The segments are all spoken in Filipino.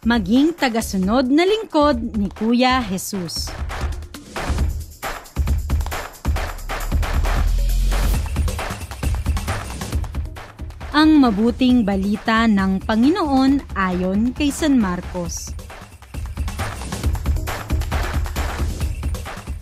maging tagasunod na lingkod ni Kuya Jesus. Ang mabuting balita ng Panginoon ayon kay San Marcos.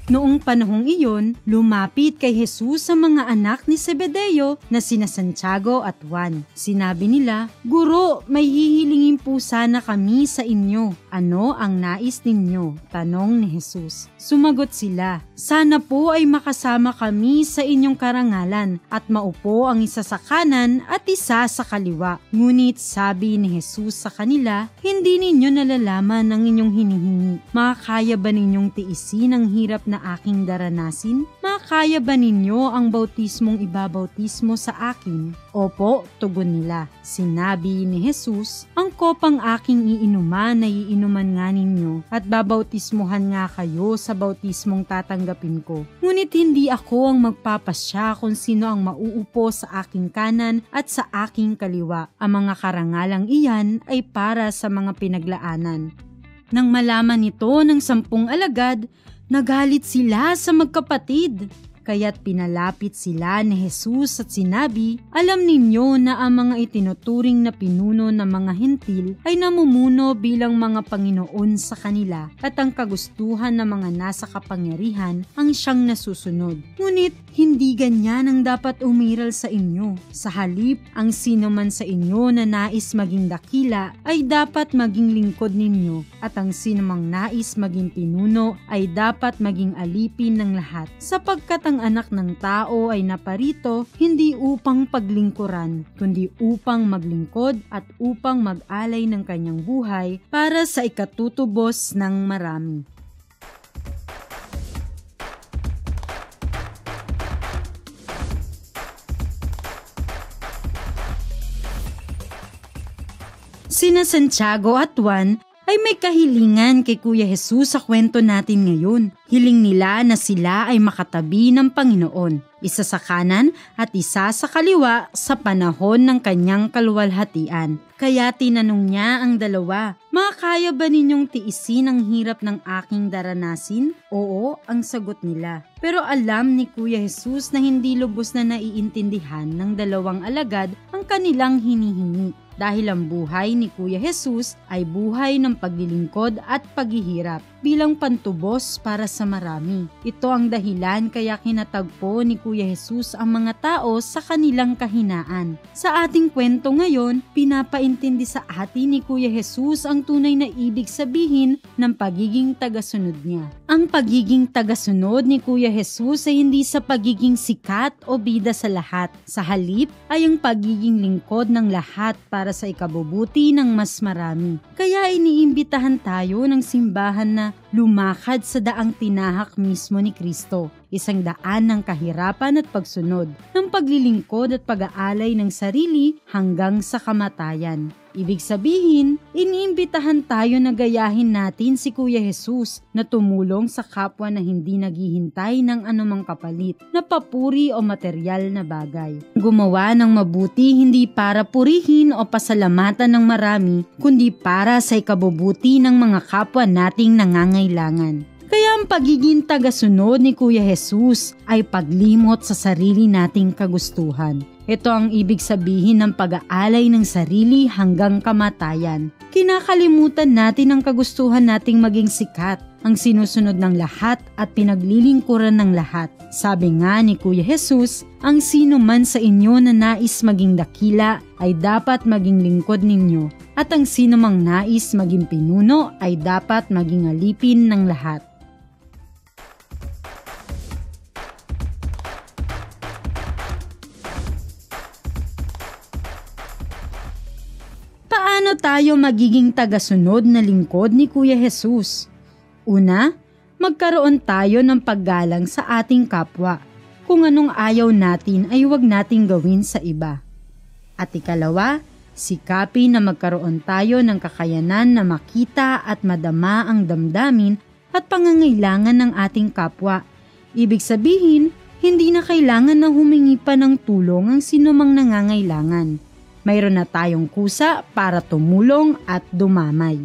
Noong panahong iyon, lumapit kay Jesus ang mga anak ni Zebedeo na sina Santiago at Juan. Sinabi nila, "Guro, may hihilingin po sana kami sa inyo. Ano ang nais ninyo?" Tanong ni Jesus. Sumagot sila, "Sana po ay makasama kami sa inyong karangalan at maupo ang isa sa kanan at isa sa kaliwa." Ngunit sabi ni Jesus sa kanila, "Hindi ninyo nalalaman ang inyong hinihingi. Makakaya ba ninyong tiisin ang hirap na aking daranasin? Makakaya ba ninyo ang bautismong ibabautismo sa akin?" "Opo," tugon nila. Sinabi ni Jesus, "Ang kopang aking iinuman na iinuman nga ninyo at babautismuhan nga kayo sa bautismong tatanggapin ko. Ngunit hindi ako ang magpapasya kung sino ang mauupo sa aking kanan at sa aking kaliwa. Ang mga karangalang iyan ay para sa mga pinaglaanan." Nang malaman ito ng 10 alagad, nagalit sila sa magkapatid. Kaya't pinalapit sila ni Jesus at sinabi, "Alam ninyo na ang mga itinuturing na pinuno ng mga hentil ay namumuno bilang mga Panginoon sa kanila at ang kagustuhan ng mga nasa kapangyarihan ang siyang nasusunod. Ngunit hindi ganyan ang dapat umiral sa inyo. Sa halip, ang sino man sa inyo na nais maging dakila ay dapat maging lingkod ninyo at ang sino mang nais maging pinuno ay dapat maging alipin ng lahat. Sapagkat ang anak ng tao ay naparito hindi upang paglingkuran, kundi upang maglingkod at upang mag-alay ng kanyang buhay para sa ikatutubos ng marami." Sina Santiago at Juan ay may kahilingan kay Kuya Jesus sa kwento natin ngayon. Hiling nila na sila ay makatabi ng Panginoon, isa sa kanan at isa sa kaliwa sa panahon ng kanyang kaluwalhatian. Kaya tinanong niya ang dalawa, "Makakaya ba ninyong tiisin ang hirap ng aking daranasin?" "Oo," ang sagot nila. Pero alam ni Kuya Jesus na hindi lubos na naiintindihan ng dalawang alagad ang kanilang hinihingi. Dahil ang buhay ni Kuya Jesus ay buhay ng paglilingkod at paghihirap bilang pantubos para sa marami. Ito ang dahilan kaya kinatagpo ni Kuya Jesus ang mga tao sa kanilang kahinaan. Sa ating kwento ngayon, pinapaintindi sa atin ni Kuya Jesus ang tunay na ibig sabihin ng pagiging tagasunod niya. Ang pagiging tagasunod ni Kuya Jesus ay hindi sa pagiging sikat o bida sa lahat. Sa halip ay ang pagiging lingkod ng lahat para sa ikabubuti ng mas marami. Kaya iniimbitahan tayo ng simbahan na lumakad sa daang tinahak mismo ni Kristo, isang daan ng kahirapan at pagsunod, ng paglilingkod at pag-aalay ng sarili hanggang sa kamatayan. Ibig sabihin, iniimbitahan tayo na gayahin natin si Kuya Jesus na tumulong sa kapwa na hindi naghihintay ng anumang kapalit na papuri o material na bagay. Gumawa ng mabuti hindi para purihin o pasalamatan ng marami, kundi para sa ikabubuti ng mga kapwa nating nangangailangan. Kaya ang pagiging tagasunod ni Kuya Jesus ay paglimot sa sarili nating kagustuhan. Ito ang ibig sabihin ng pag-aalay ng sarili hanggang kamatayan. Kinakalimutan natin ang kagustuhan nating maging sikat, ang sinusunod ng lahat at pinaglilingkuran ng lahat. Sabi nga ni Kuya Jesus, "Ang sino man sa inyo na nais maging dakila ay dapat maging lingkod ninyo, at ang sino mang nais maging pinuno ay dapat maging alipin ng lahat." Paano tayo magiging tagasunod na lingkod ni Kuya Jesus? Una, magkaroon tayo ng paggalang sa ating kapwa. Kung anong ayaw natin ay huwag nating gawin sa iba. At ikalawa, sikapin na magkaroon tayo ng kakayanan na makita at madama ang damdamin at pangangailangan ng ating kapwa. Ibig sabihin, hindi na kailangan na humingi pa ng tulong ang sinumang nangangailangan. Mayroon na tayong kusa para tumulong at dumamay.